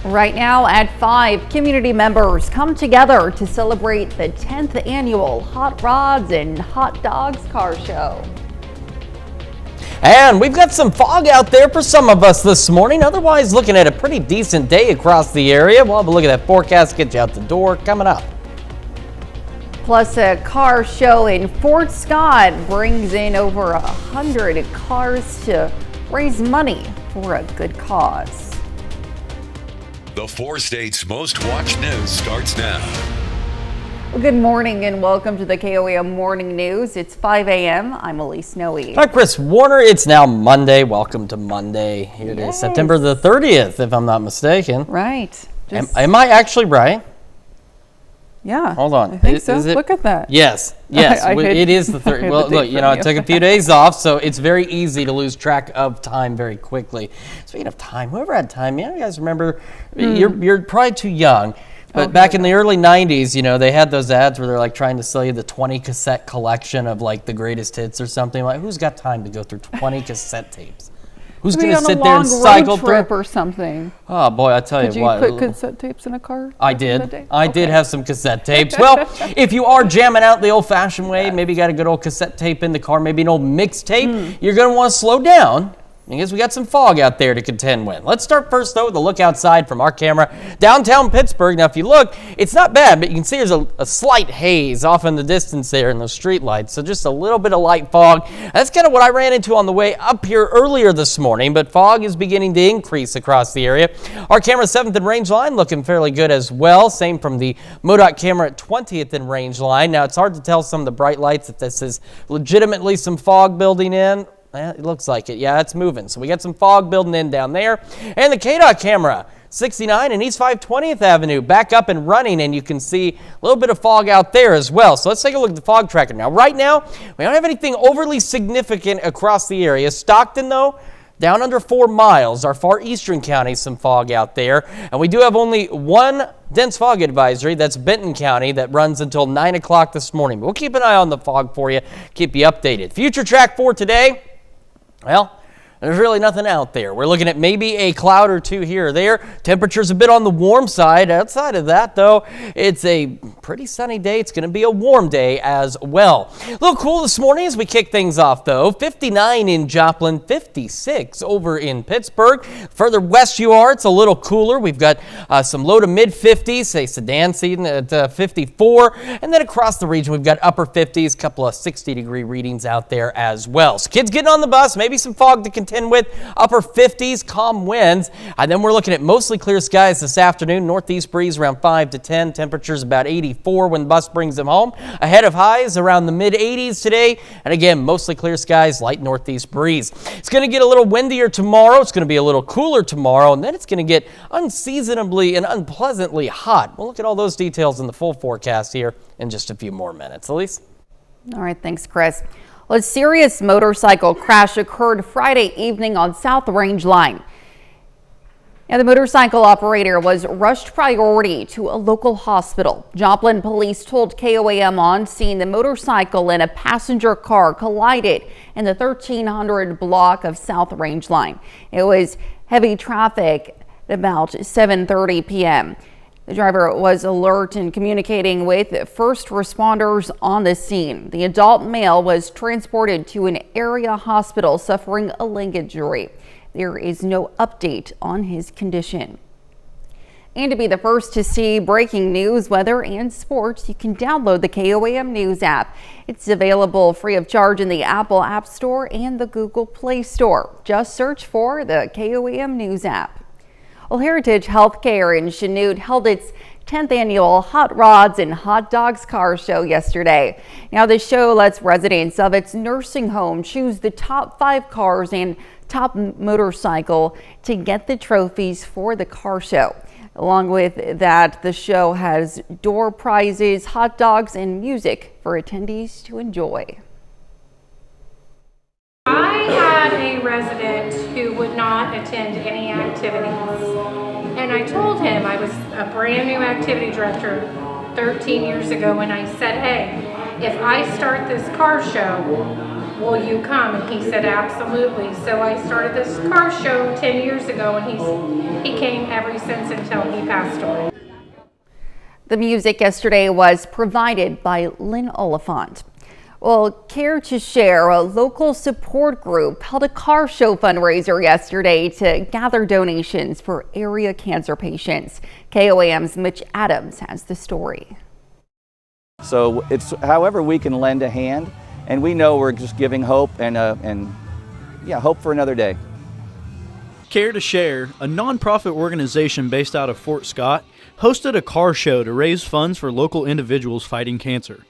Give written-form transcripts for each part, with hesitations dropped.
Right now at 5, community members come together to celebrate the 10th annual Hot Rods and Hot Dogs Car Show. And we've got some fog out there for some of us this morning. Otherwise, looking at a pretty decent day across the area. We'll have a look at that forecast, get you out the door coming up. Plus, a car show in Fort Scott brings in over 100 cars to raise money for a good cause. The 4 states' most watched news starts now. Well, good morning and welcome to the KOAM Morning News. It's 5 a.m. I'm Elise Snowy. Hi, Chris Warner. It's now Monday. Welcome to Monday. Here it is, September the 30th, if I'm not mistaken. Right. Am I actually right? Yeah. Hold on. I think so. Look at that. Yes. It is the 30th. Well, look, I took a few days off, so it's very easy to lose track of time very quickly. Speaking of time, whoever had time, you guys remember, you're probably too young, but back in the early 90s, they had those ads where they're like trying to sell you the 20 cassette collection of like the greatest hits or something. Like, who's got time to go through 20 cassette tapes? Who's going to sit there and cycle through? Trip or something. Oh boy, I tell you what. Did you put cassette tapes in a car? I did. I did have some cassette tapes. Well, if you are jamming out the old-fashioned way, maybe you got a good old cassette tape in the car, maybe an old mixtape, you're going to want to slow down because we got some fog out there to contend with. Let's start first, though, with a look outside from our camera. Downtown Pittsburgh. Now, if you look, it's not bad, but you can see there's a slight haze off in the distance there in those street lights. So just a little bit of light fog. That's kind of what I ran into on the way up here earlier this morning, but fog is beginning to increase across the area. Our camera 7th and range line looking fairly good as well. Same from the MoDOT camera at 20th and range line. Now, it's hard to tell some of the bright lights if this is legitimately some fog building in. It looks like it. Yeah, it's moving. So we got some fog building in down there. And the KDOT camera, 69 and East 520th Avenue, back up and running, and you can see a little bit of fog out there as well. So let's take a look at the fog tracker now. Right now, we don't have anything overly significant across the area. Stockton, though, down under 4 miles. Our far eastern county, some fog out there. And we do have only one dense fog advisory. That's Benton County. That runs until 9 o'clock this morning. But we'll keep an eye on the fog for you, keep you updated. Future track for today. Well, there's really nothing out there. We're looking at maybe a cloud or two here or there. Temperature's a bit on the warm side. Outside of that, though, it's a pretty sunny day. It's going to be a warm day as well. A little cool this morning as we kick things off, though. 59 in Joplin, 56 over in Pittsburgh. Further west you are, it's a little cooler. We've got some low to mid 50s, say Sedan season at 54. And then across the region, we've got upper 50s, couple of 60-degree readings out there as well. So kids getting on the bus, maybe some fog to contend with, upper 50s, calm winds. And then we're looking at mostly clear skies this afternoon. Northeast breeze around 5 to 10. Temperatures about 84 when the bus brings them home. Ahead of highs around the mid 80s today. And again, mostly clear skies, light northeast breeze. It's going to get a little windier tomorrow. It's going to be a little cooler tomorrow. And then it's going to get unseasonably and unpleasantly hot. We'll look at all those details in the full forecast here in just a few more minutes. Elise? All right, thanks, Chris. Well, a serious motorcycle crash occurred Friday evening on South Range Line. Now, the motorcycle operator was rushed priority to a local hospital. Joplin police told KOAM on scene the motorcycle and a passenger car collided in the 1300 block of South Range Line. It was heavy traffic at about 7:30 p.m. The driver was alert and communicating with first responders on the scene. The adult male was transported to an area hospital suffering a leg injury. There is no update on his condition. And to be the first to see breaking news, weather, and sports, you can download the KOAM News app. It's available free of charge in the Apple App Store and the Google Play Store. Just search for the KOAM News app. Well, Heritage Healthcare in Chanute held its 10th annual Hot Rods and Hot Dogs Car Show yesterday. Now, the show lets residents of its nursing home choose the top 5 cars and top motorcycle to get the trophies for the car show. Along with that, the show has door prizes, hot dogs, and music for attendees to enjoy. I had a resident who would not attend any activities, and I told him, I was a brand new activity director 13 years ago, and I said, hey, if I start this car show, will you come? And he said, absolutely. So I started this car show 10 years ago, and he came ever since until he passed away. The music yesterday was provided by Lynn Oliphant. Well, Care to Share, a local support group, held a car show fundraiser yesterday to gather donations for area cancer patients. KOAM's Mitch Adams has the story. So it's however we can lend a hand, and we know we're just giving hope and hope for another day. Care to Share, a nonprofit organization based out of Fort Scott, hosted a car show to raise funds for local individuals fighting cancer.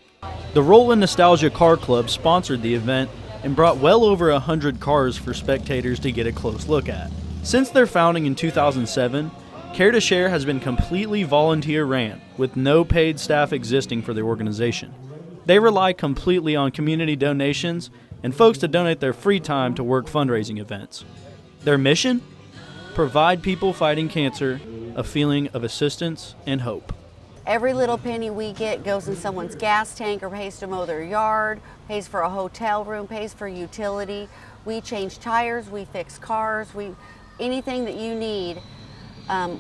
The Rollin' Nostalgia Car Club sponsored the event and brought well over 100 cars for spectators to get a close look at. Since their founding in 2007, Care to Share has been completely volunteer ran, with no paid staff existing for the organization. They rely completely on community donations and folks to donate their free time to work fundraising events. Their mission? Provide people fighting cancer a feeling of assistance and hope. Every little penny we get goes in someone's gas tank or pays to mow their yard, pays for a hotel room, pays for utility. We change tires, we fix cars, anything that you need,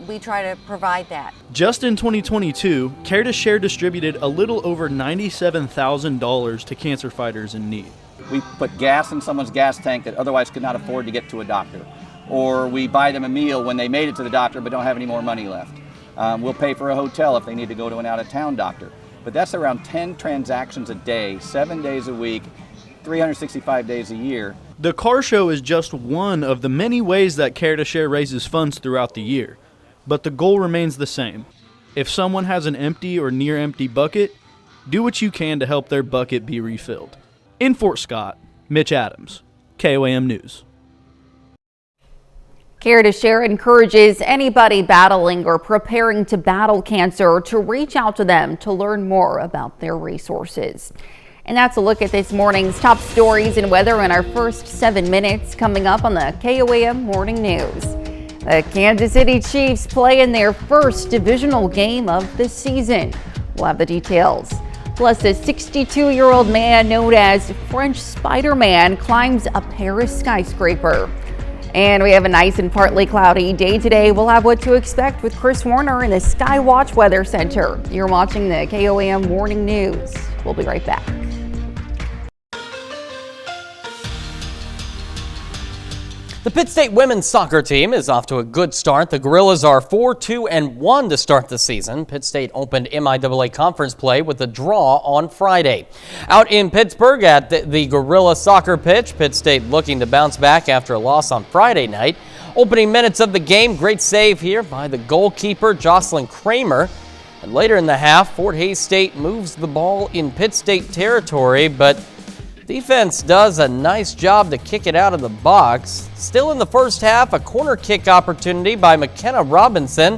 we try to provide that. Just in 2022, Care to Share distributed a little over $97,000 to cancer fighters in need. We put gas in someone's gas tank that otherwise could not afford to get to a doctor. Or we buy them a meal when they made it to the doctor but don't have any more money left. We'll pay for a hotel if they need to go to an out-of-town doctor. But that's around 10 transactions a day, 7 days a week, 365 days a year. The car show is just one of the many ways that Care to Share raises funds throughout the year. But the goal remains the same. If someone has an empty or near empty bucket, do what you can to help their bucket be refilled. In Fort Scott, Mitch Adams, KOAM News. Care to Share encourages anybody battling or preparing to battle cancer to reach out to them to learn more about their resources. And that's a look at this morning's top stories and weather in our first 7 minutes coming up on the KOAM Morning News. The Kansas City Chiefs play in their first divisional game of the season. We'll have the details. Plus, a 62-year-old man known as French Spider-Man climbs a Paris skyscraper. And we have a nice and partly cloudy day today. We'll have what to expect with Chris Warner in the Skywatch Weather Center. You're watching the KOAM Morning News. We'll be right back. The Pitt State women's soccer team is off to a good start. The Gorillas are 4-2-1 to start the season. Pitt State opened MIAA conference play with a draw on Friday. Out in Pittsburgh at the Gorilla soccer pitch, Pitt State looking to bounce back after a loss on Friday night. Opening minutes of the game, great save here by the goalkeeper Jocelyn Kramer. And later in the half, Fort Hays State moves the ball in Pitt State territory, but defense does a nice job to kick it out of the box. Still in the first half, a corner kick opportunity by McKenna Robinson.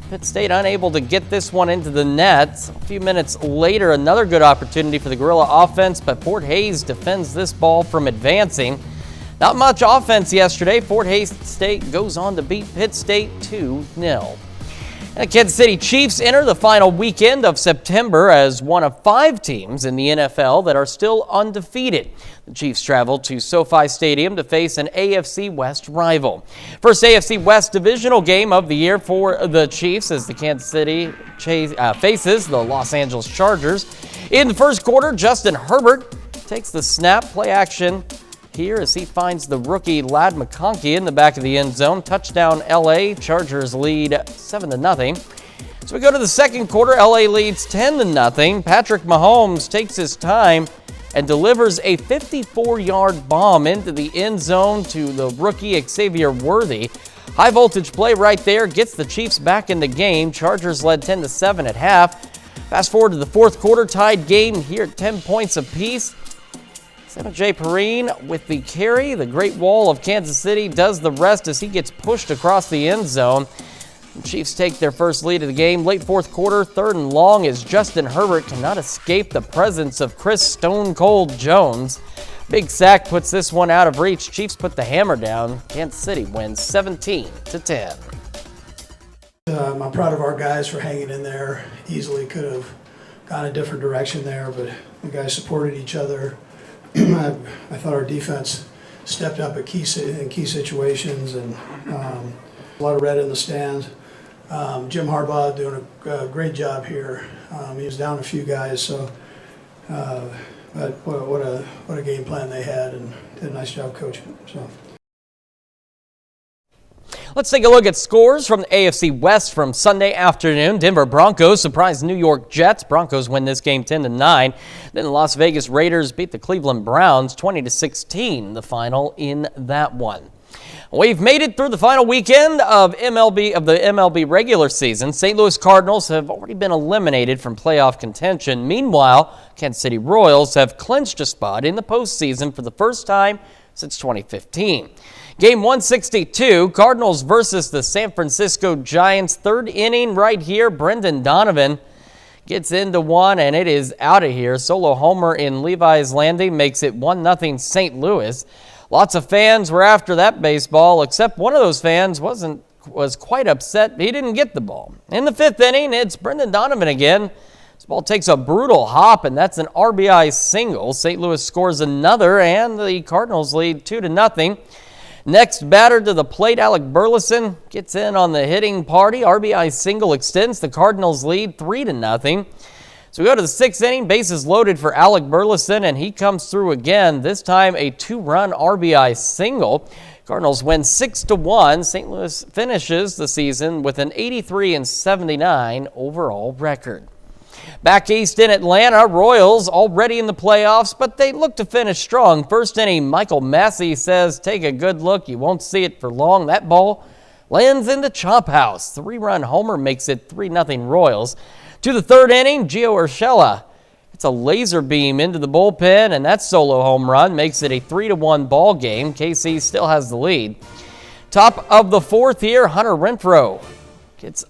Pitt State unable to get this one into the net. A few minutes later, another good opportunity for the Gorilla offense, but Fort Hays defends this ball from advancing. Not much offense yesterday. Fort Hays State goes on to beat Pitt State 2-0. The Kansas City Chiefs enter the final weekend of September as one of 5 teams in the NFL that are still undefeated. The Chiefs travel to SoFi Stadium to face an AFC West rival. First AFC West divisional game of the year for the Chiefs as the Kansas City faces the Los Angeles Chargers. In the first quarter, Justin Herbert takes the snap, play action here as he finds the rookie Ladd McConkey in the back of the end zone. Touchdown LA, Chargers lead 7-0. So we go to the second quarter, LA leads 10-0. Patrick Mahomes takes his time and delivers a 54-yard bomb into the end zone to the rookie Xavier Worthy. High voltage play right there gets the Chiefs back in the game. Chargers led 10-7 at half. Fast forward to the fourth quarter, tied game here at 10 points apiece. J. Perrine with the carry. The Great Wall of Kansas City does the rest as he gets pushed across the end zone. The Chiefs take their first lead of the game. Late fourth quarter, 3rd and long as Justin Herbert cannot escape the presence of Chris Stone Cold Jones. Big sack puts this one out of reach. Chiefs put the hammer down. Kansas City wins 17-10. I'm proud of our guys for hanging in there. Easily could have gone a different direction there, but the guys supported each other. I thought our defense stepped up in key situations, and a lot of red in the stands. Jim Harbaugh doing a great job here. He was down a few guys, so but what a game plan they had, and did a nice job coaching. So. Let's take a look at scores from the AFC West from Sunday afternoon. Denver Broncos surprised New York Jets. Broncos win this game 10-9. Then the Las Vegas Raiders beat the Cleveland Browns 20-16, the final in that one. We've made it through the final weekend of the MLB regular season. St. Louis Cardinals have already been eliminated from playoff contention. Meanwhile, Kansas City Royals have clinched a spot in the postseason for the first time since 2015. Game 162, Cardinals versus the San Francisco Giants. Third inning right here. Brendan Donovan gets into one, and it is out of here. Solo homer in Levi's Landing makes it 1-0 St. Louis. Lots of fans were after that baseball, except one of those fans was quite upset he didn't get the ball. In the fifth inning, it's Brendan Donovan again. This ball takes a brutal hop, and that's an RBI single. St. Louis scores another, and the Cardinals lead 2-0. Next batter to the plate, Alec Burleson gets in on the hitting party. RBI single extends the Cardinals lead 3-0. So we go to the sixth inning, bases loaded for Alec Burleson, and he comes through again, this time a two-run RBI single. Cardinals win 6-1. St. Louis finishes the season with an 83-79 overall record. Back east in Atlanta, Royals already in the playoffs, but they look to finish strong. First inning, Michael Massey says, take a good look. You won't see it for long. That ball lands in the chop house. Three-run homer makes it 3-0 Royals. To the third inning, Gio Urshela. It's a laser beam into the bullpen, and that solo home run makes it a 3-1 ball game. KC still has the lead. Top of the fourth here, Hunter Renfroe gets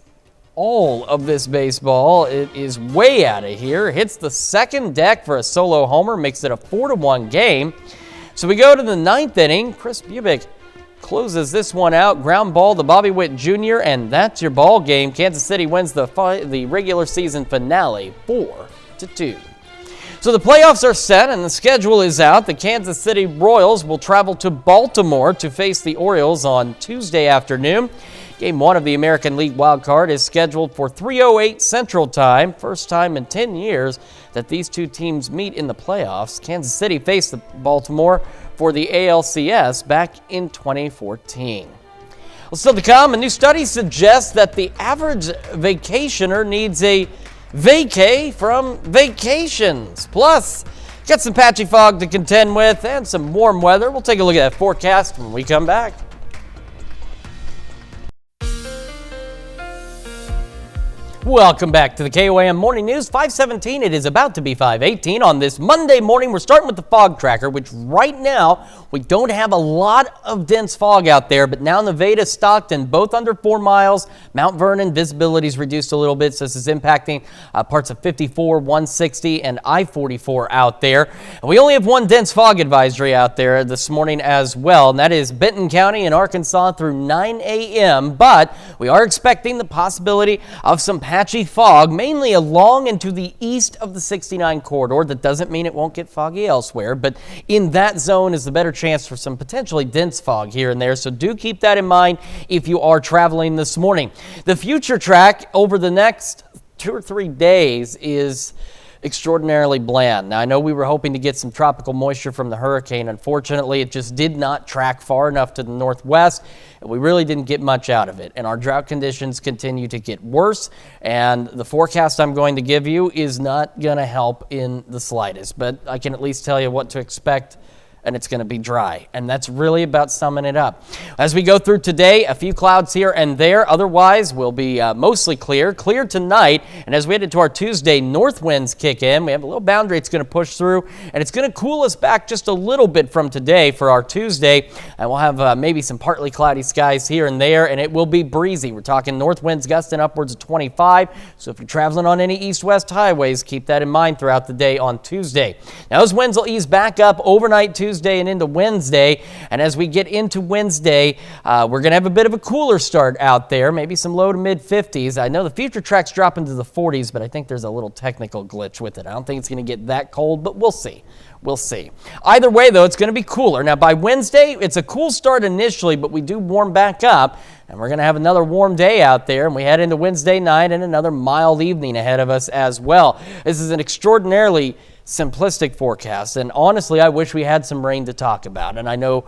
all of this baseball. It is way out of here. Hits the second deck for a solo homer, makes it a 4-1 game. So we go to the ninth inning. Chris Bubick closes this one out. Ground ball to Bobby Witt Jr., and that's your ball game. Kansas City wins the regular season finale 4-2. So the playoffs are set and the schedule is out. The Kansas City Royals will travel to Baltimore to face the Orioles on Tuesday afternoon. Game 1 of the American League Wild Card is scheduled for 3:08 Central Time. First time in 10 years that these two teams meet in the playoffs. Kansas City faced Baltimore for the ALCS back in 2014. Well, still to come, a new study suggests that the average vacationer needs a vacay from vacations. Plus, got some patchy fog to contend with and some warm weather. We'll take a look at that forecast when we come back. Welcome back to the KOAM Morning News. 5:17, it is about to be 5:18 on this Monday morning. We're starting with the fog tracker, which right now we don't have a lot of dense fog out there, but now Nevada, Stockton, both under 4 miles. Mount Vernon, visibility is reduced a little bit, so this is impacting parts of 54, 160, and I-44 out there. And we only have one dense fog advisory out there this morning as well, and that is Benton County in Arkansas through 9 a.m., but we are expecting the possibility of some patchy fog, mainly along and to the east of the 69 corridor. That doesn't mean it won't get foggy elsewhere, but in that zone is the better chance for some potentially dense fog here and there, so do keep that in mind if you are traveling this morning. The future track over the next 2 or 3 days is extraordinarily bland. Now, I know we were hoping to get some tropical moisture from the hurricane. Unfortunately, it just did not track far enough to the northwest, and we really didn't get much out of it. And our drought conditions continue to get worse, and the forecast I'm going to give you is not going to help in the slightest. But I can at least tell you what to expect, and it's going to be dry. And that's really about summing it up. As we go through today, a few clouds here and there. Otherwise, we'll be mostly clear. Clear tonight. And as we head into our Tuesday, north winds kick in. We have a little boundary it's going to push through, and it's going to cool us back just a little bit from today for our Tuesday. And we'll have maybe some partly cloudy skies here and there, and it will be breezy. We're talking north winds gusting upwards of 25. So if you're traveling on any east-west highways, keep that in mind throughout the day on Tuesday. Now, those winds will ease back up overnight Tuesday Tuesday and into Wednesday. And as we get into Wednesday, we're going to have a bit of a cooler start out there, maybe some low to mid 50s. I know the future track's dropping to the 40s, but I think there's a little technical glitch with it. I don't think it's going to get that cold, but we'll see. We'll see. Either way, though, it's going to be cooler. Now, by Wednesday, it's a cool start initially, but we do warm back up, and we're going to have another warm day out there, and we head into Wednesday night and another mild evening ahead of us as well. This is an extraordinarily simplistic forecast, and honestly, I wish we had some rain to talk about, and I know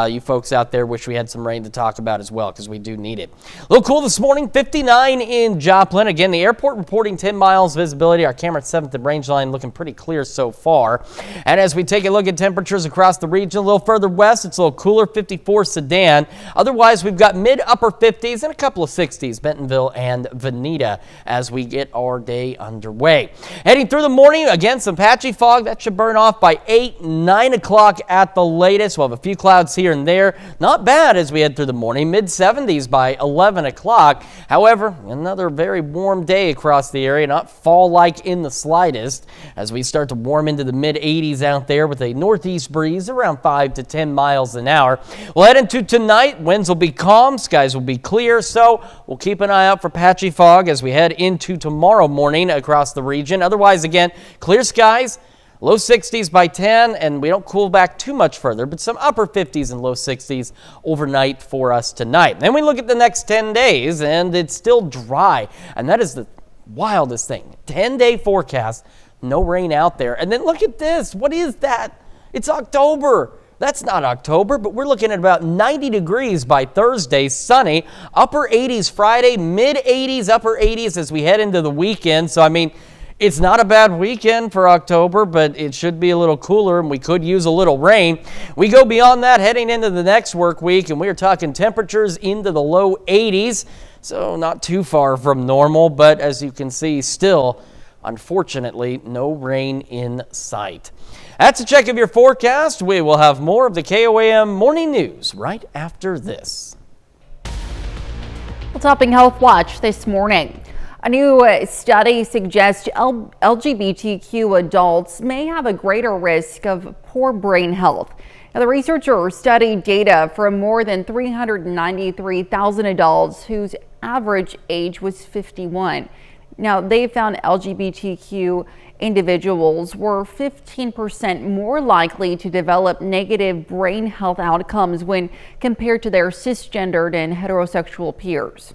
you folks out there wish we had some rain to talk about as well, because we do need it. A little cool this morning, 59 in Joplin. Again, the airport reporting 10 miles visibility. Our camera at 7th and Rangeline looking pretty clear so far. And as we take a look at temperatures across the region, a little further west, it's a little cooler, 54 Sedan. Otherwise, we've got mid-upper 50s and a couple of 60s, Bentonville and Veneta, as we get our day underway. Heading through the morning, again, some patchy fog that should burn off by 8, 9 o'clock at the latest. We'll have a few clouds here and there. Not bad as we head through the morning, mid 70s by 11 o'clock. However, another very warm day across the area, not fall-like in the slightest, as we start to warm into the mid 80s out there with a northeast breeze around 5 to 10 miles an hour. We'll head into tonight. Winds will be calm, skies will be clear, so we'll keep an eye out for patchy fog as we head into tomorrow morning across the region. Otherwise, again, clear skies. Low 60s by 10, and we don't cool back too much further, but some upper 50s and low 60s overnight for us tonight. Then we look at the next 10 days, and it's still dry, and that is the wildest thing. 10-day forecast, no rain out there. And then look at this. What is that? It's October. That's not October, but we're looking at about 90 degrees by Thursday, sunny, upper 80s Friday, mid 80s, upper 80s as we head into the weekend. So, I mean, it's not a bad weekend for October, but it should be a little cooler, and we could use a little rain. We go beyond that heading into the next work week, and we're talking temperatures into the low 80s, so not too far from normal, but as you can see, still, unfortunately, no rain in sight. That's a check of your forecast. We will have more of the KOAM Morning News right after this. Well, topping Health Watch this morning. A new study suggests LGBTQ adults may have a greater risk of poor brain health. Now, the researchers studied data from more than 393,000 adults whose average age was 51. Now, they found LGBTQ individuals were 15% more likely to develop negative brain health outcomes when compared to their cisgendered and heterosexual peers.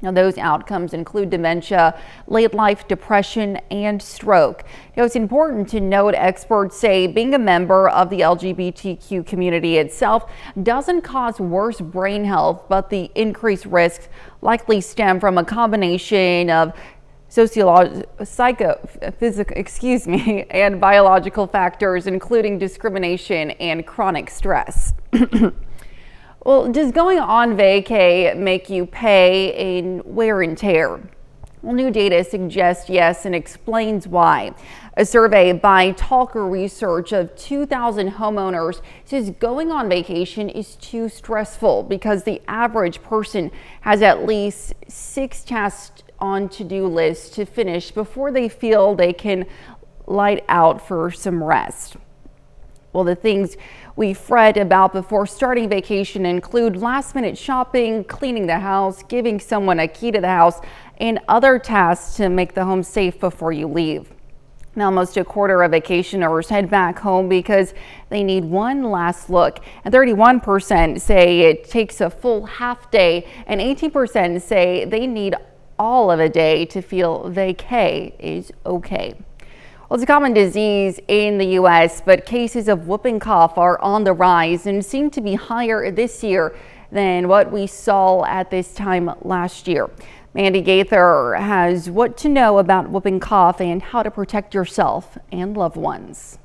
Now, those outcomes include dementia, late life depression, and stroke. Now, it's important to note experts say being a member of the LGBTQ community itself doesn't cause worse brain health, but the increased risks likely stem from a combination of and biological factors, including discrimination and chronic stress. Well, does going on vacay make you pay in wear and tear? Well, new data suggests yes and explains why. A survey by Talker Research of 2,000 homeowners says going on vacation is too stressful because the average person has at least 6 tasks on to-do lists to finish before they feel they can light out for some rest. Well, the things we fret about before starting vacation include last-minute shopping, cleaning the house, giving someone a key to the house, and other tasks to make the home safe before you leave. Now, almost a quarter of vacationers head back home because they need one last look. And 31% say it takes a full half day, and 18% say they need all of a day to feel vacay is okay. Well, it's a common disease in the U.S., but cases of whooping cough are on the rise and seem to be higher this year than what we saw at this time last year. Mandy Gaither has what to know about whooping cough and how to protect yourself and loved ones.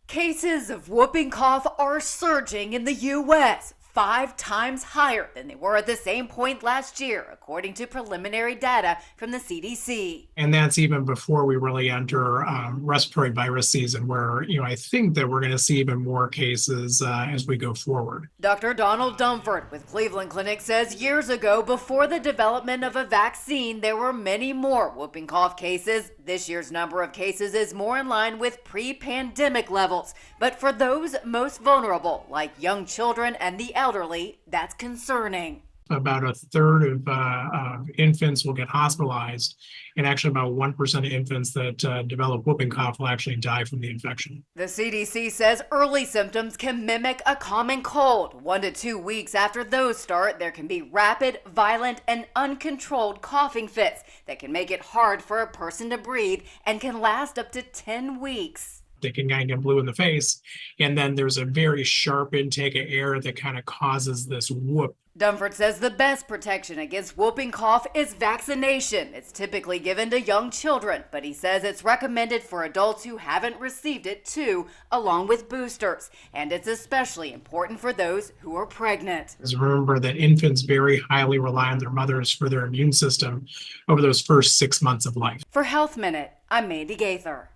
Cases of whooping cough are surging in the U.S. 5 times higher than they were at the same point last year, according to preliminary data from the CDC. And that's even before we really enter respiratory virus season, where, I think that we're going to see even more cases as we go forward. Dr. Donald Dunford with Cleveland Clinic says years ago, before the development of a vaccine, there were many more whooping cough cases. This year's number of cases is more in line with pre-pandemic levels. But for those most vulnerable, like young children and the elderly, that's concerning. About a third of infants will get hospitalized, and actually about 1% of infants that develop whooping cough will actually die from the infection. The CDC says early symptoms can mimic a common cold. 1 to 2 weeks after those start, there can be rapid, violent, and uncontrolled coughing fits that can make it hard for a person to breathe and can last up to 10 weeks. They can kind of get blue in the face, and then there's a very sharp intake of air that kind of causes this whoop. Dunford says the best protection against whooping cough is vaccination. It's typically given to young children, but he says it's recommended for adults who haven't received it too, along with boosters. And it's especially important for those who are pregnant. Remember that infants very highly rely on their mothers for their immune system over those first 6 months of life. For Health Minute, I'm Mandy Gaither.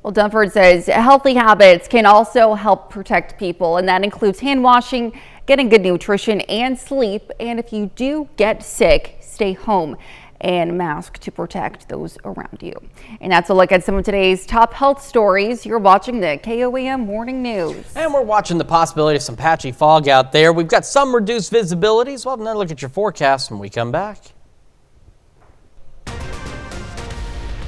Well, Dunford says healthy habits can also help protect people, and that includes hand washing, getting good nutrition and sleep. And if you do get sick, stay home and mask to protect those around you. And that's a look at some of today's top health stories. You're watching the KOAM Morning News. And we're watching the possibility of some patchy fog out there. We've got some reduced visibility, so we'll have another look at your forecast when we come back.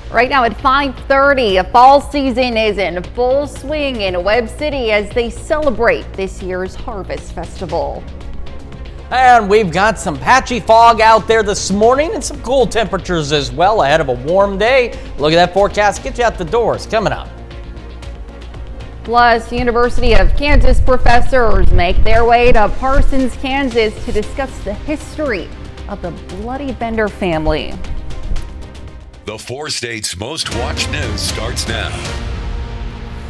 Right now at 5:30, a fall season is in full swing in Webb City as they celebrate this year's Harvest Festival. And we've got some patchy fog out there this morning and some cool temperatures as well ahead of a warm day. Look at that forecast, get you out the doors coming up. Plus, University of Kansas professors make their way to Parsons, Kansas to discuss the history of the Bloody Bender family. The 4 states' most watched news starts now.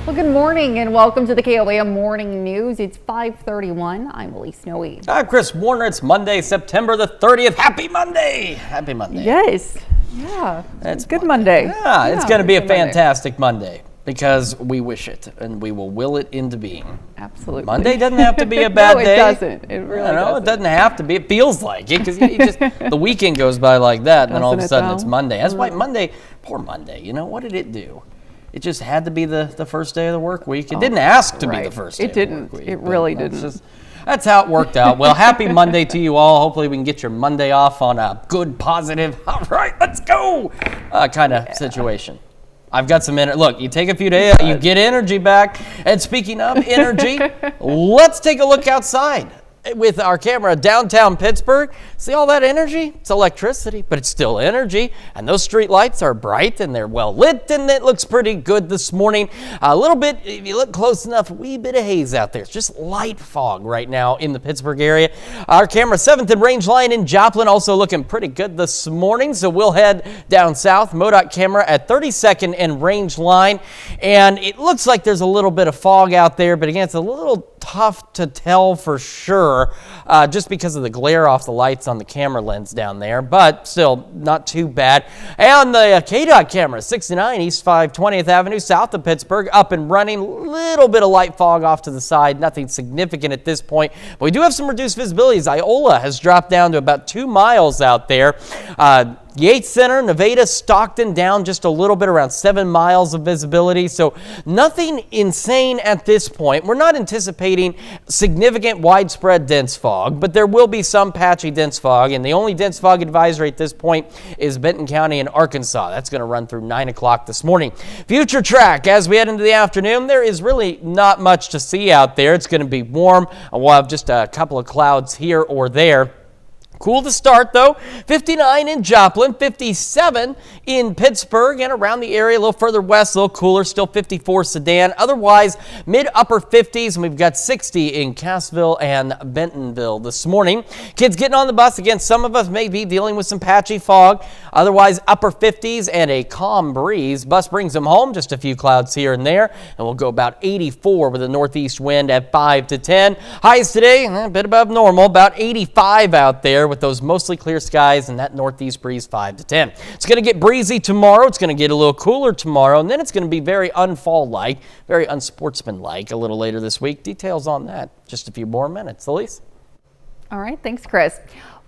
Well, good morning and welcome to the KOAM Morning News. It's 5:31. I'm Elise Snowy. I'm Chris Warner. It's Monday, September the 30th. Happy Monday. Happy Monday. Yes. Yeah. It's good Monday. Yeah, it's going to be a fantastic Monday because we wish it and we will will it into being. Absolutely. Monday doesn't have to be a bad no, day. It doesn't. It really doesn't. It doesn't have to be. It feels like it because the weekend goes by like that, and then all of a sudden it's Monday. That's why Monday, poor Monday. What did it do? It just had to be the first day of the work week. It didn't ask to be the first day of the work week. It really didn't. That's how it worked out. Well, happy Monday to you all. Hopefully we can get your Monday off on a good, positive, all right, let's go kind of situation. I've got some energy. Look, you take a few days, you get energy back. And speaking of energy, let's take a look outside with our camera downtown Pittsburgh. See all that energy? It's electricity, but it's still energy. And those street lights are bright and they're well lit, and it looks pretty good this morning. A little bit, if you look close enough, a wee bit of haze out there. It's just light fog right now in the Pittsburgh area. Our camera 7th and Range Line in Joplin also looking pretty good this morning. So we'll head down south. MoDOT camera at 32nd and Range Line. And it looks like there's a little bit of fog out there, but again, it's a little tough to tell for sure just because of the glare off the lights on the camera lens down there, but still not too bad. And the KDOT camera, 69 East 520th Avenue, south of Pittsburgh, up and running. Little bit of light fog off to the side, nothing significant at this point, but we do have some reduced visibilities. Iola has dropped down to about 2 miles out there. Yates Center, Nevada, Stockton down just a little bit, around 7 miles of visibility. So nothing insane at this point. We're not anticipating significant widespread dense fog, but there will be some patchy dense fog. And the only dense fog advisory at this point is Benton County in Arkansas. That's going to run through 9 o'clock this morning. Future track, as we head into the afternoon, there is really not much to see out there. It's going to be warm. We'll have just a couple of clouds here or there. Cool to start, though. 59 in Joplin, 57 in Pittsburgh, and around the area a little further west, a little cooler, still 54 Sedan. Otherwise, mid-upper 50s, and we've got 60 in Cassville and Bentonville this morning. Kids getting on the bus. Again, some of us may be dealing with some patchy fog. Otherwise, upper 50s and a calm breeze. Bus brings them home, just a few clouds here and there, and we'll go about 84 with a northeast wind at 5 to 10. Highs today, a bit above normal, about 85 out there, with those mostly clear skies and that northeast breeze 5 to 10. It's going to get breezy tomorrow. It's going to get a little cooler tomorrow, and then it's going to be very unfall-like, very unsportsmanlike a little later this week. Details on that just a few more minutes. Elise? All right, thanks, Chris.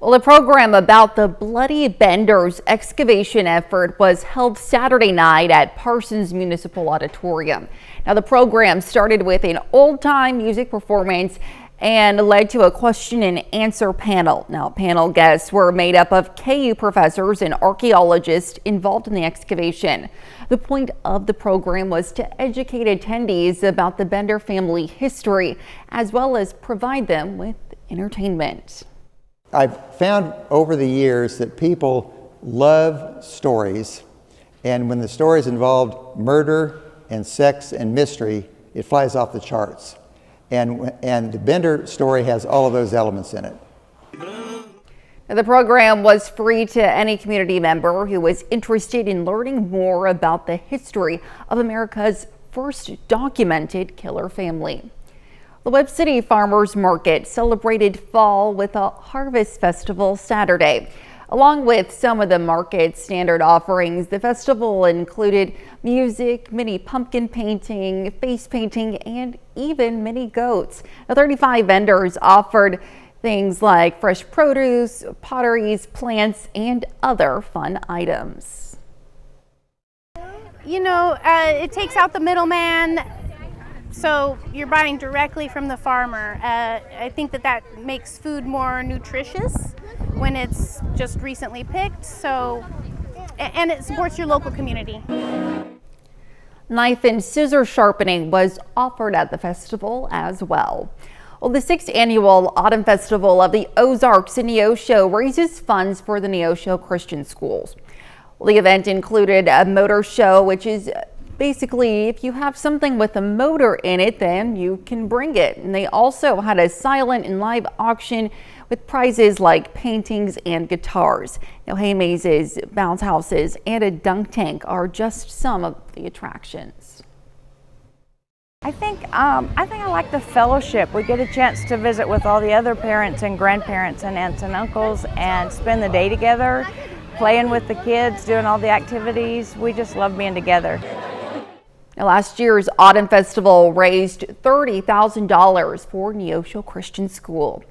Well, a program about the Bloody Benders excavation effort was held Saturday night at Parsons Municipal Auditorium. Now, the program started with an old-time music performance and led to a question and answer panel. Now, panel guests were made up of KU professors and archaeologists involved in the excavation. The point of the program was to educate attendees about the Bender family history, as well as provide them with entertainment. I've found over the years that people love stories, and when the stories involve murder and sex and mystery, it flies off the charts. And the Bender story has all of those elements in it. The program was free to any community member who was interested in learning more about the history of America's first documented killer family. The Webb City Farmers Market celebrated fall with a harvest festival Saturday. Along with some of the market's standard offerings, the festival included music, mini pumpkin painting, face painting, and even mini goats. Now, 35 vendors offered things like fresh produce, potteries, plants, and other fun items. You know, it takes out the middleman, so you're buying directly from the farmer. I think that makes food more nutritious when it's just recently picked, and it supports your local community. Knife and scissor sharpening was offered at the festival as well. Well, the 6th annual Autumn Festival of the Ozarks in Neosho raises funds for the Neosho Christian schools. Well, the event included a motor show, which is basically if you have something with a motor in it, then you can bring it. And they also had a silent and live auction with prizes like paintings and guitars. Now, hay mazes, bounce houses, and a dunk tank are just some of the attractions. I think I like the fellowship. We get a chance to visit with all the other parents and grandparents and aunts and uncles and spend the day together, playing with the kids, doing all the activities. We just love being together. Now, last year's Autumn Festival raised $30,000 for Neosho Christian School.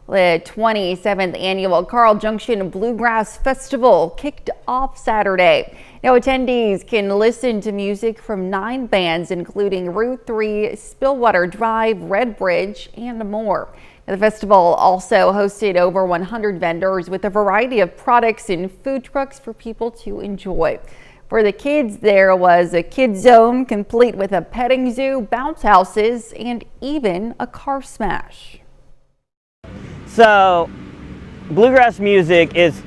The 27th annual Carl Junction Bluegrass Festival kicked off Saturday. Now, attendees can listen to music from 9 bands, including Route 3, Spillwater Drive, Red Bridge, and more. Now, the festival also hosted over 100 vendors with a variety of products and food trucks for people to enjoy. For the kids, there was a kids zone complete with a petting zoo, bounce houses, and even a car smash. So, bluegrass music is,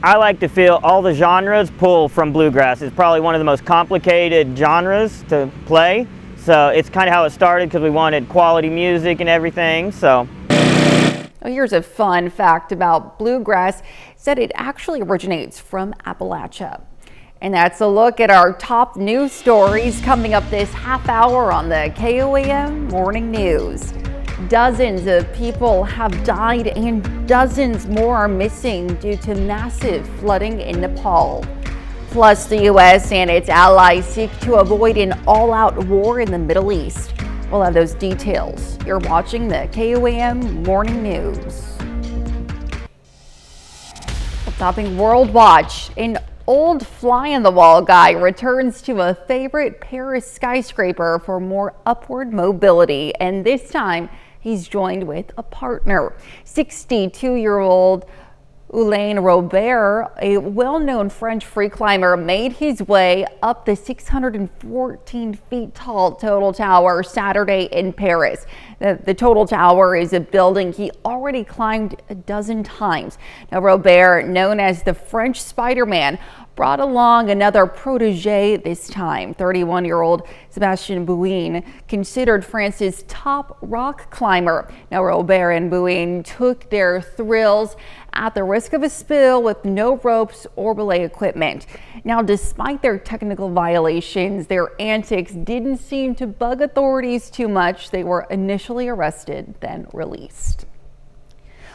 I like to feel all the genres pull from bluegrass. It's probably one of the most complicated genres to play. So it's kind of how it started because we wanted quality music and everything. So. Here's a fun fact about bluegrass. It said it actually originates from Appalachia. And that's a look at our top news stories coming up this half hour on the KOAM Morning News. Dozens of people have died and dozens more are missing due to massive flooding in Nepal. Plus, the U.S. and its allies seek to avoid an all-out war in the Middle East. We'll have those details. You're watching the KOAM Morning News. Topping World Watch, an old fly-on-the-wall guy returns to a favorite Paris skyscraper for more upward mobility, and this time he's joined with a partner. 62-year-old Ulaine Robert, a well-known French free climber, made his way up the 614 feet tall Total Tower Saturday in Paris. The Total Tower is a building he already climbed a dozen times. Now, Robert, known as the French Spider-Man, brought along another protege this time. 31-year-old Sébastien Bouin, considered France's top rock climber. Now, Robert and Bouin took their thrills at the risk of a spill with no ropes or belay equipment. Now, despite their technical violations, their antics didn't seem to bug authorities too much. They were initially arrested, then released.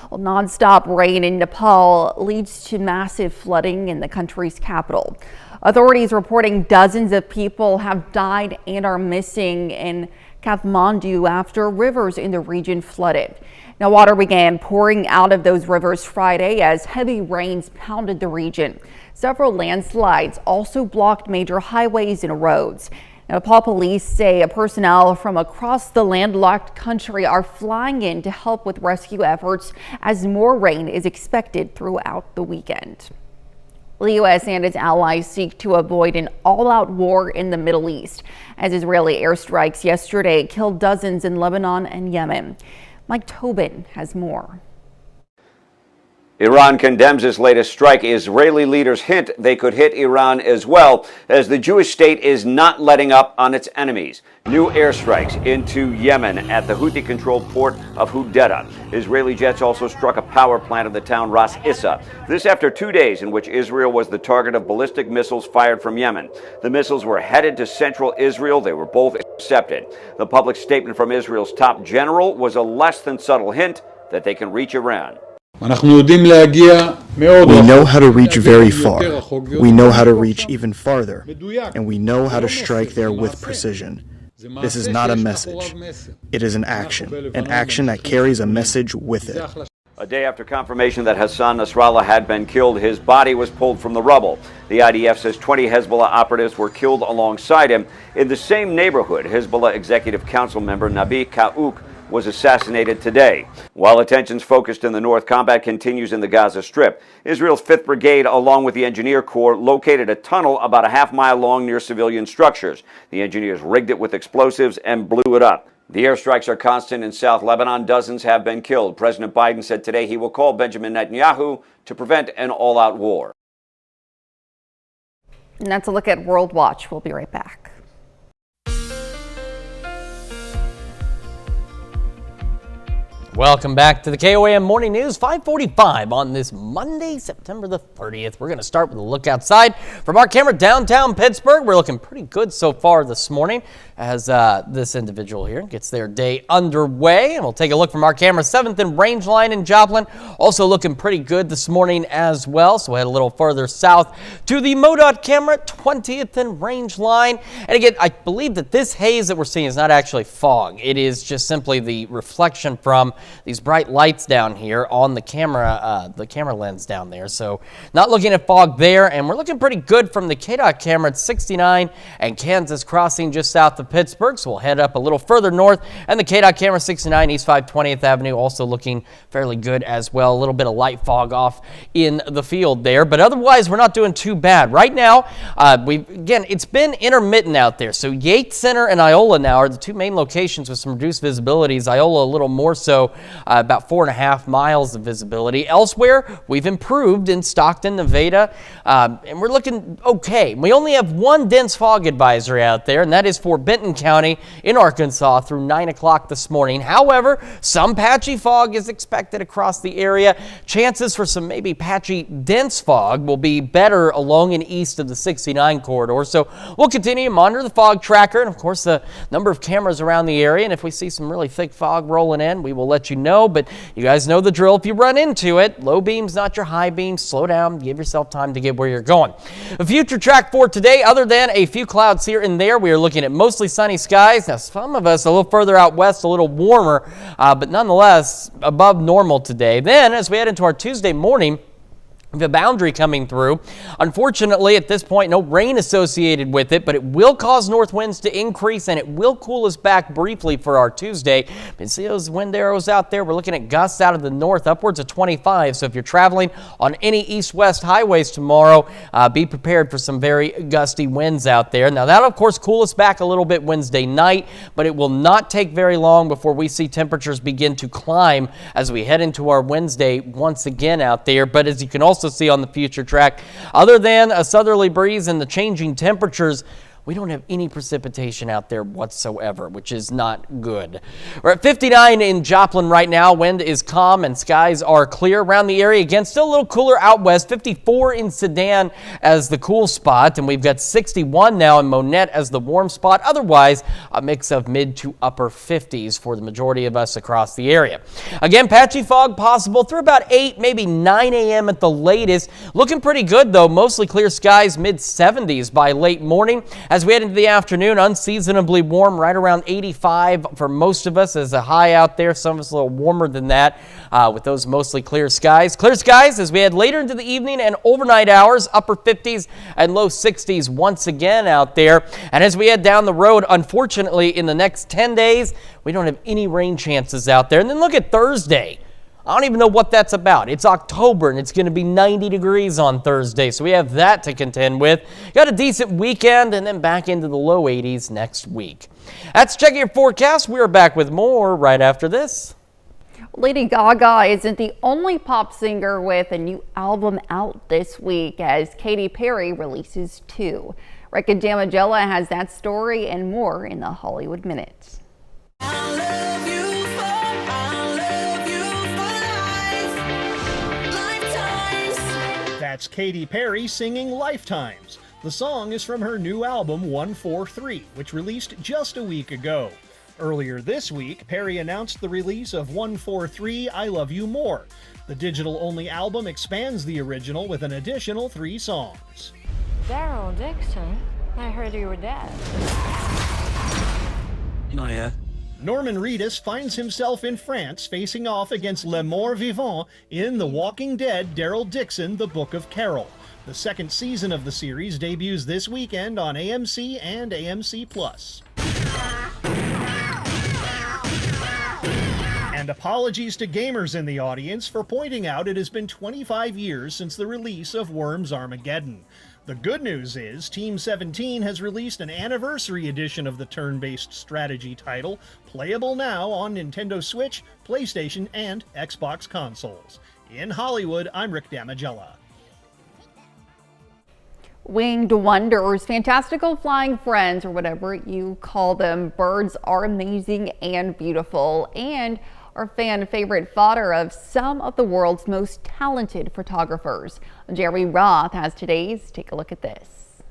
Well, nonstop rain in Nepal leads to massive flooding in the country's capital. Authorities reporting dozens of people have died and are missing in Kathmandu after rivers in the region flooded. Now, water began pouring out of those rivers Friday as heavy rains pounded the region. Several landslides also blocked major highways and roads. Now, Nepal police say personnel from across the landlocked country are flying in to help with rescue efforts as more rain is expected throughout the weekend. The U.S. and its allies seek to avoid an all-out war in the Middle East as Israeli airstrikes yesterday killed dozens in Lebanon and Yemen. Mike Tobin has more. Iran condemns its latest strike. Israeli leaders hint they could hit Iran as well, as the Jewish state is not letting up on its enemies. New airstrikes into Yemen at the Houthi-controlled port of Hodeidah. Israeli jets also struck a power plant in the town Ras Issa. This after 2 days in which Israel was the target of ballistic missiles fired from Yemen. The missiles were headed to central Israel. They were both intercepted. The public statement from Israel's top general was a less than subtle hint that they can reach Iran. We know how to reach very far. We know how to reach even farther. And we know how to strike there with precision. This is not a message. It is an action that carries a message with it. A day after confirmation that Hassan Nasrallah had been killed, his body was pulled from the rubble. The IDF says 20 Hezbollah operatives were killed alongside him. In the same neighborhood, Hezbollah Executive Council member Nabi Kaouk was assassinated today. While attention's focused in the north, combat continues in the Gaza Strip. Israel's 5th Brigade, along with the Engineer Corps, located a tunnel about a half-mile long near civilian structures. The engineers rigged it with explosives and blew it up. The airstrikes are constant in South Lebanon. Dozens have been killed. President Biden said today he will call Benjamin Netanyahu to prevent an all-out war. And that's a look at World Watch. We'll be right back. Welcome back to the KOAM Morning News, 5:45 on this Monday, September the 30th. We're going to start with a look outside from our camera downtown Pittsburgh. We're looking pretty good so far this morning as this individual here gets their day underway. And we'll take a look from our camera 7th and Rangeline in Joplin. Also looking pretty good this morning as well. So we'll head a little further south to the MoDOT camera 20th and Rangeline. And again, I believe that this haze that we're seeing is not actually fog. It is just simply the reflection from these bright lights down here on the camera lens down there. So not looking at fog there, and we're looking pretty good from the KDOT camera at 69 and Kansas Crossing just south of Pittsburgh. So we'll head up a little further north, and the KDOT camera 69 East 520th Avenue also looking fairly good as well. A little bit of light fog off in the field there, but otherwise we're not doing too bad. Right now, again, it's been intermittent out there. So Yates Center and Iola now are the two main locations with some reduced visibilities. Iola a little more so, about 4.5 miles of visibility. Elsewhere, we've improved in Stockton, Nevada, and we're looking okay. We only have one dense fog advisory out there, and that is for Benton County in Arkansas through 9 o'clock this morning. However, some patchy fog is expected across the area. Chances for some maybe patchy dense fog will be better along and east of the 69 corridor. So we'll continue to monitor the fog tracker and, of course, the number of cameras around the area. And if we see some really thick fog rolling in, we will let you know, but you guys know the drill. If you run into it, low beams, not your high beams, slow down, give yourself time to get where you're going. A future track for today, other than a few clouds here and there, we are looking at mostly sunny skies. Now, some of us a little further out west, a little warmer, but nonetheless above normal today. Then, as we head into our Tuesday morning, The boundary coming through. Unfortunately, at this point, no rain associated with it, but it will cause north winds to increase and it will cool us back briefly for our Tuesday. And see those wind arrows out there? We're looking at gusts out of the north upwards of 25. So if you're traveling on any east-west highways tomorrow, be prepared for some very gusty winds out there. Now that'll of course cool us back a little bit Wednesday night, but it will not take very long before we see temperatures begin to climb as we head into our Wednesday once again out there. But as you can also see on the future track, other than a southerly breeze and the changing temperatures, we don't have any precipitation out there whatsoever, which is not good. We're at 59 in Joplin right now. Wind is calm and skies are clear around the area. Again, still a little cooler out west. 54 in Sedan as the cool spot, and we've got 61 now in Monette as the warm spot. Otherwise, a mix of mid to upper 50s for the majority of us across the area. Again, patchy fog possible through about 8, maybe 9 a.m. at the latest. Looking pretty good though. Mostly clear skies, mid 70s by late morning. As we head into the afternoon, unseasonably warm, right around 85 for most of us as a high out there. Some of us a little warmer than that with those mostly clear skies. Clear skies as we head later into the evening and overnight hours, upper 50s and low 60s once again out there. And as we head down the road, unfortunately, in the next 10 days, we don't have any rain chances out there. And then look at Thursday. I don't even know what that's about. It's October and it's going to be 90 degrees on Thursday, so we have that to contend with. Got a decent weekend and then back into the low 80s next week. That's checking your forecast. We're back with more right after this. Lady Gaga isn't the only pop singer with a new album out this week as Katy Perry releases 2. Rick and Damagella has that story and more in the Hollywood Minute. That's Katy Perry singing Lifetimes. The song is from her new album 143, which released just a week ago. Earlier this week, Perry announced the release of 143 I Love You More. The digital-only album expands the original with an additional 3 songs. Daryl Dixon, I heard you were dead. Not yet. Norman Reedus finds himself in France facing off against Le Mort Vivant in The Walking Dead Daryl Dixon, The Book of Carol. The second season of the series debuts this weekend on AMC and AMC+. And apologies to gamers in the audience for pointing out it has been 25 years since the release of Worms Armageddon. The good news is Team 17 has released an anniversary edition of the turn-based strategy title, playable now on Nintendo Switch, PlayStation, and Xbox consoles. In Hollywood, I'm Rick Damagella. Winged wonders, fantastical flying friends, or whatever you call them. Birds are amazing and beautiful and are fan favorite fodder of some of the world's most talented photographers. Jerry Roth has today's Take a Look at This.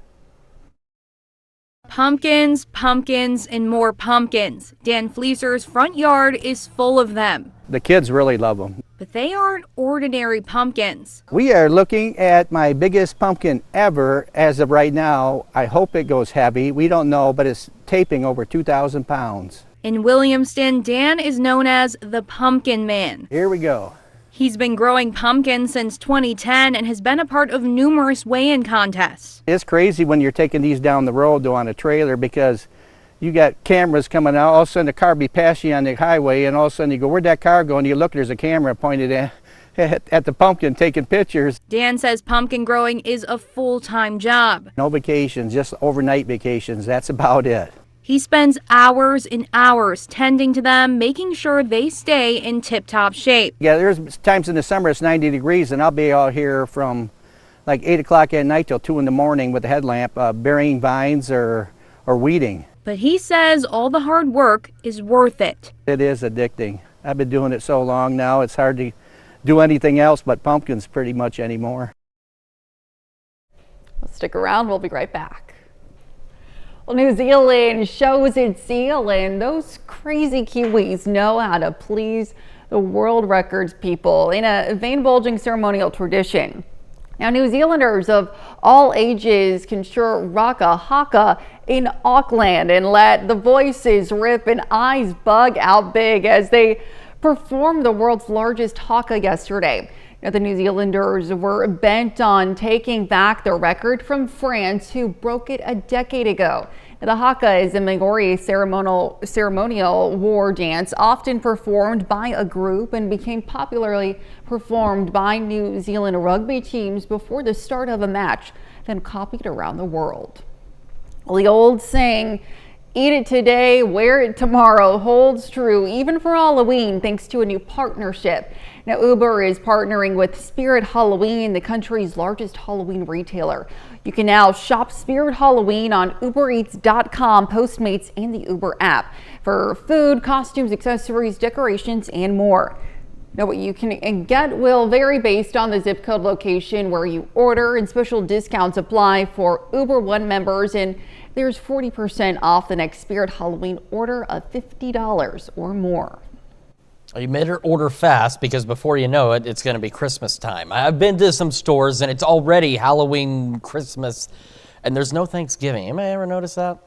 Pumpkins, pumpkins, and more pumpkins. Dan Fleeser's front yard is full of them. The kids really love them. But they aren't ordinary pumpkins. We are looking at my biggest pumpkin ever as of right now. I hope it goes heavy. We don't know, but it's taping over 2,000 pounds. In Williamston, Dan is known as the Pumpkin Man. Here we go. He's been growing pumpkins since 2010 and has been a part of numerous weigh-in contests. It's crazy when you're taking these down the road though on a trailer because you got cameras coming out. All of a sudden a car be passing you on the highway and all of a sudden you go, where'd that car go? And you look, there's a camera pointed at the pumpkin taking pictures. Dan says pumpkin growing is a full-time job. No vacations, just overnight vacations. That's about it. He spends hours and hours tending to them, making sure they stay in tip-top shape. Yeah, there's times in the summer it's 90 degrees and I'll be out here from like 8 o'clock at night till 2 in the morning with a headlamp, burying vines or weeding. But he says all the hard work is worth it. It is addicting. I've been doing it so long now, it's hard to do anything else but pumpkins pretty much anymore. Stick around, we'll be right back. Well, New Zealand shows its zeal, and those crazy Kiwis know how to please the world records people in a vein-bulging ceremonial tradition. Now, New Zealanders of all ages can sure rock a haka in Auckland and let the voices rip and eyes bug out big as they performed the world's largest haka yesterday. Now, the New Zealanders were bent on taking back the record from France, who broke it a decade ago. Now, the haka is a Maori ceremonial war dance often performed by a group and became popularly performed by New Zealand rugby teams before the start of a match, then copied around the world. Well, the old saying, "Eat it today, wear it tomorrow," holds true even for Halloween, thanks to a new partnership. Now, Uber is partnering with Spirit Halloween, the country's largest Halloween retailer. You can now shop Spirit Halloween on UberEats.com, Postmates, and the Uber app for food, costumes, accessories, decorations, and more. Now, what you can get will vary based on the zip code location where you order, and special discounts apply for Uber One members, and there's 40% off the next Spirit Halloween order of $50 or more. You better order fast, because before you know it, it's going to be Christmas time. I've been to some stores and it's already Halloween, Christmas, and there's no Thanksgiving. Anybody ever notice that?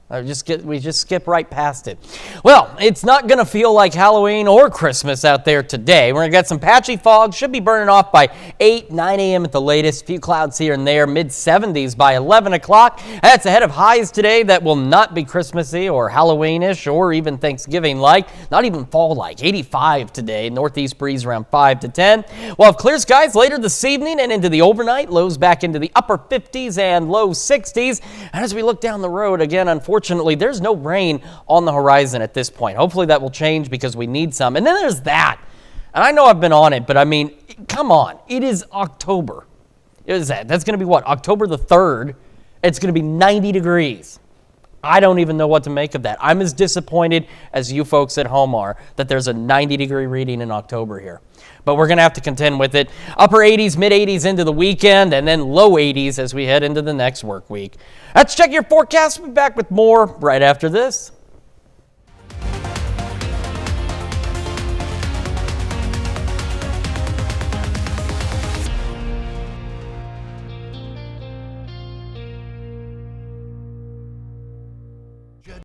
We just skip right past it. Well, it's not going to feel like Halloween or Christmas out there today. We're going to get some patchy fog. Should be burning off by 8, 9 a.m. at the latest. A few clouds here and there. Mid-70s by 11 o'clock. That's ahead of highs today that will not be Christmassy or Halloween-ish or even Thanksgiving-like. Not even fall-like. 85 today. Northeast breeze around 5 to 10. We'll have clear skies later this evening and into the overnight. Lows back into the upper 50s and low 60s. And as we look down the road, again, unfortunately, there's no rain on the horizon at this point. Hopefully that will change, because we need some. And then there's that. And I know I've been on it, but I mean, come on. It is October. That's going to be what? October the 3rd. It's going to be 90 degrees. I don't even know what to make of that. I'm as disappointed as you folks at home are that there's a 90-degree reading in October here. But we're going to have to contend with it. Upper 80s, mid 80s into the weekend, and then low 80s as we head into the next work week. Let's check your forecast. We'll be back with more right after this.